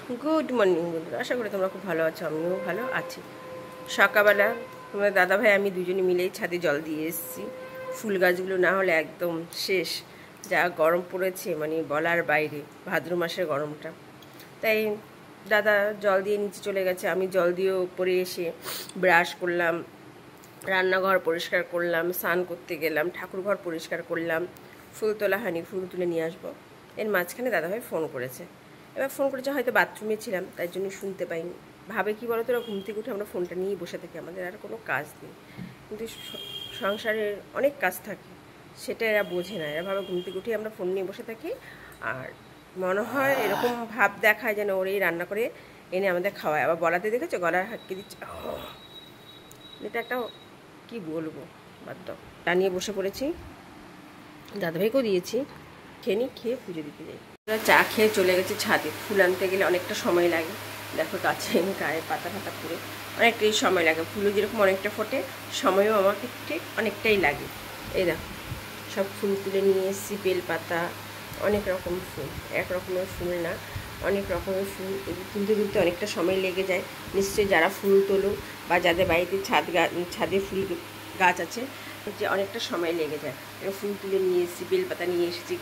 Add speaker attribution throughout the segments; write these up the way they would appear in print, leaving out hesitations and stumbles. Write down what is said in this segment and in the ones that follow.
Speaker 1: Good morning বন্ধুরা, আশা করি তোমরা খুব ভালো আছো। আমিও ভালো আছি। সকালবেলা তোমার দাদাভাই আমি দুজনে মিলেই ছাদে জল দিয়ে এসেছি। ফুল গাছগুলো না হলে একদম শেষ। যা গরম পড়েছে মানে বলার বাইরে, ভাদ্র মাসের গরমটা। তাই দাদা জল দিয়ে নিচে চলে গেছে, আমি জল দিয়ে উপরে এসে ব্রাশ করলাম, রান্নাঘর পরিষ্কার করলাম, স্নান করতে গেলাম, ঠাকুরঘর পরিষ্কার করলাম। ফুল তোলা হয়নি, ফুল তুলে নিয়ে আসবো। এর মাঝখানে দাদাভাই ফোন করেছে। এবার ফোন করেছে, হয়তো বাথরুমে ছিলাম তাই জন্য শুনতে পাইনি। ভাবে কি বলো তো, ঘুম থেকে উঠে আমরা ফোনটা নিয়েই বসে থাকি, আমাদের আর কোনো কাজ নেই। কিন্তু সংসারের অনেক কাজ থাকে, সেটা এরা বোঝে না। এরা ভাবে ঘুম থেকে উঠে আমরা ফোন নিয়ে বসে থাকি। আর মনে হয় এরকম ভাব দেখায় যেন ওর এই রান্না করে এনে আমাদের খাওয়ায়। আবার বলাতে দেখেছো, গলার হাঁটকে দিচ্ছে। এটা একটা কি বলবো, বাদ দাও। তা নিয়ে বসে পড়েছি, দাদাভাইকেও দিয়েছি। খেয়ে পুজো দিতে যাই। চা খেয়ে চলে গেছে ছাদে। ফুল আনতে গেলে অনেকটা সময় লাগে। দেখো গাছে গায়ে পাতা ফাতা পরে অনেকটাই সময় লাগে। ফুলও যেরকম অনেকটা ফোটে, সময়ও আমাকে ঠিক অনেকটাই লাগে। এই দেখো সব ফুল তুলে নিয়ে এসেছি, বেলপাতা, অনেক রকম ফুল। এক রকমের ফুল না, অনেক রকমের ফুল। এগুলো তুলতে তুলতে অনেকটা সময় লেগে যায়। নিশ্চয়ই যারা ফুল তোলো বা যাদের বাড়িতে ছাদে ফুল গাছ আছে, যে অনেকটা সময় লেগে যায়। ফুল তুলে নিয়ে এসেছি, বেলপাতা নিয়ে এসেছি,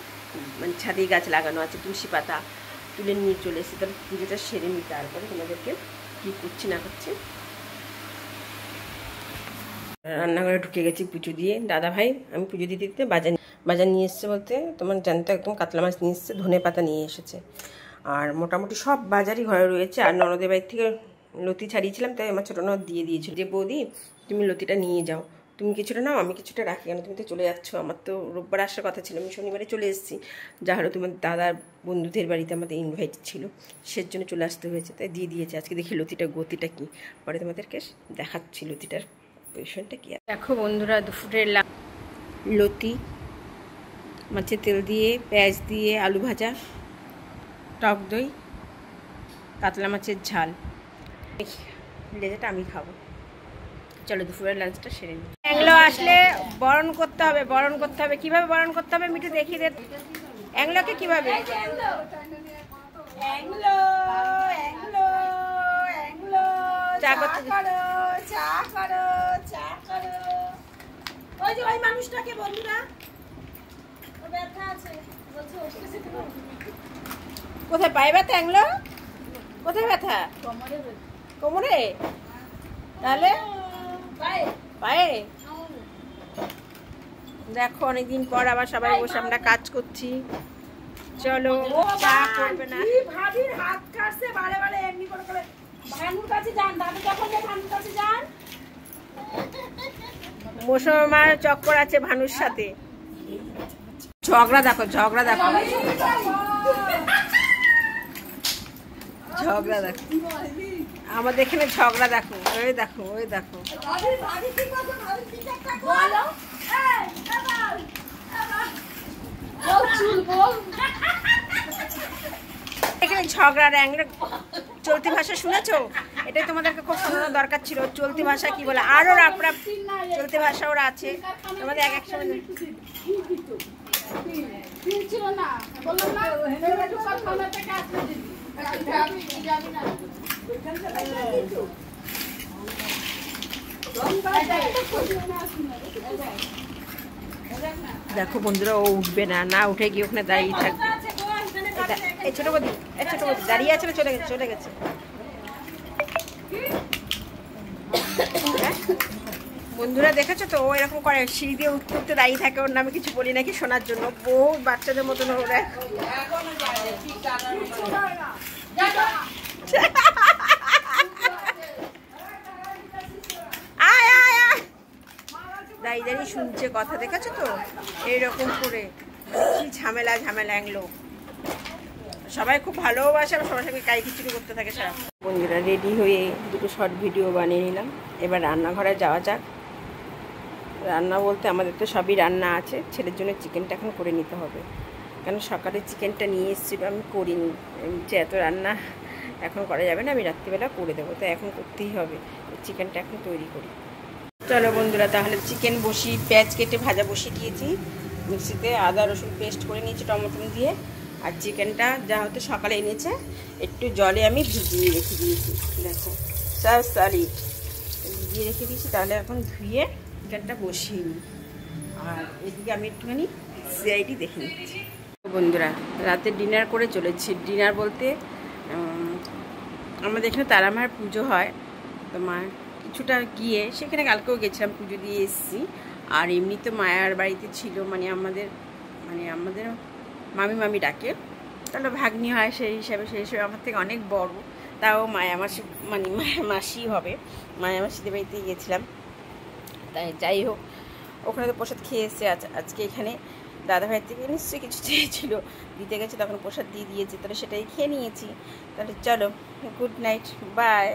Speaker 1: মানে ছাদেই গাছ লাগানো আছে, তুলসী পাতা তুলে নিয়ে চলে এসেছি। তারপর পুজোটা সেরে নিই, তারপরে তোমাদেরকে কী করছি না করছি। রান্নাঘরে ঢুকে গেছি পুজো দিয়ে। দাদা ভাই আমি পুজো দিতে দিতে বাজার নিয়ে এসছে, বলতে তোমার জানতে একদম কাতলা মাছ নিয়ে এসছে, ধনে পাতা নিয়ে এসেছে। আর মোটামুটি সব বাজারই ঘরে রয়েছে। আর ননদের বাড়ির থেকে লতি ছাড়িয়েছিলাম, তাই আমার ছোটো ননদ দিয়ে দিয়েছিল যে বৌদি তুমি লতিটা নিয়ে যাও, তুমি কিছুটা নাও আমি কিছুটা রাখি, কেন তুমি তো চলে যাচ্ছ। আমার তো রোববার আসার কথা ছিল, আমি শনিবারে চলে এসেছি। যা হলো তোমার দাদার বন্ধুদের বাড়িতে আমাদের ইনভাইট ছিল, সের জন্য চলে আসতে হয়েছে, তাই দিয়ে দিয়েছে। আজকে দেখি লতিটার গতিটা কী, পরে তোমাদেরকে দেখাচ্ছি লতিটার পজিশনটা কী। দেখো বন্ধুরা, দুপুরের লতি, মাছের তেল দিয়ে, পেঁয়াজ দিয়ে, আলু ভাজা, টক দই, কাতলা মাছের ঝাল। লেজাটা আমি খাবো। চলো দুপুরের লাঞ্চটা সেরে নিই। অ্যাংলো আসলে বরণ করতে হবে, বরণ করতে হবে। কিভাবে বরণ করতে হবে মিঠু দেখিয়ে দে অ্যাংলোকে কিভাবে। চা করতে ওই যে ওই মানুষটাকে বন্ধুরা, কোথায় পায়ে ব্যথা? অ্যাংলো কোথায় ব্যথা? কোমরে। তাহলে পায়ে। দেখো অনেকদিন পর আবার সবাই বসে আমরা কাজ করছি। চলো চা করবে না। ভাবির হাত কাটছে বারে বারে, এমনি করে করে ভানুর কাছে যান, দাদু যখন ভানুর কাছে যান। মৌসুমার চক্কর আছে ভানুর সাথে। ঝগড়া দেখো, ঝগড়া দেখো, ঝগড়া দেখো আমাদের এখানে, ঝগড়া দেখো। ওই দেখো, ওই দেখো এখানে ঝগড়া। অ্যাংলো চলতি ভাষা শুনেছো? এটাই তোমাদেরকে খুব শোনানো দরকার ছিল। চলতি ভাষা কি বলে, আরও রাপরা চলতি ভাষা ওরা আছে তোমাদের এক এক সময়। দেখো বন্ধুরা, ও উঠবে না, না উঠে গিয়ে ওখানে দাঁড়িয়ে থাকবে। এই ছোট বদি, এই ছোট বদি দাঁড়িয়ে আছে, চলে গেছে, চলে গেছে। বন্ধুরা দেখেছো তো, ও এরকম করে, সিঁড়ি দিয়ে উঠতে উঠতে দাঁড়িয়ে থাকে। ওর নামে কিছু বলি নাকি শোনার জন্য, বহু বাচ্চাদের মতন ওরা। দাঁড়িয়ে দাঁড়িয়ে শুনছে কথা, দেখেছো তো এইরকম করে কি ঝামেলা ঝামেলা। অ্যাংলো সবাই খুব ভালোবাসে, সবার সঙ্গে কাই খিচুড়ি করতে থাকে সারা। বন্ধুরা রেডি হয়ে দুটো শর্ট ভিডিও বানিয়ে নিলাম। এবার রান্নাঘরে যাওয়া যাক। রান্না বলতে আমাদের তো সবই রান্না আছে, ছেলের জন্য চিকেনটা এখন করে নিতে হবে। কেন সকালে চিকেনটা নিয়ে এসেছিল, আমি করিনি। এত রান্না এখন করা যাবে না, আমি রাত্রিবেলা করে দেবো, তো এখন করতেই হবে। চিকেনটা এখন তৈরি করি। চলো বন্ধুরা তাহলে চিকেন পেঁয়াজ কেটে ভাজা বসিয়ে দিয়েছি। মিক্সিতে আদা রসুন পেস্ট করে নিয়েছি টমেটো দিয়ে। আর চিকেনটা যা হয়তো সকালে এনেছে একটু জলে আমি ভিজিয়ে রেখে দিয়েছি, দেখো সব সলিড ভিজিয়ে রেখে দিয়েছি। তাহলে এখন ধুয়ে চিকেনটা বসিয়ে নিই। আর এদিকে আমি একটুখানি সিআইডি দেখে নিচ্ছি। বন্ধুরা, রাতে ডিনার করে চলেছি। ডিনার বলতে আমাদের এখানে তারামার পুজো হয়, তো মা কিছুটা গিয়ে সেখানে কালকেও গেছিলাম, পুজো দিয়ে এসেছি। আর এমনি তো মায়ার বাড়িতে ছিল, মানে আমাদের মামি ডাকে, তাহলে ভাগ্নি হয়, সেই হিসাবে আমার থেকে অনেক বড়, তাও মায়া মাসি মানে মায়া মাসি হবে, মায়া মাসিদের বাড়িতে গিয়েছিলাম। তাই যাই হোক, ওখানে তো প্রসাদ খেয়ে এসছে। আজকে এখানে দাদাভাইয়ের থেকে নিশ্চয়ই কিছু চেয়েছিল, দিতে গেছে, তখন প্রসাদ দিয়ে দিয়েছে, তাহলে সেটাই খেয়ে নিয়েছি। তাহলে চলো, গুড নাইট, বাই।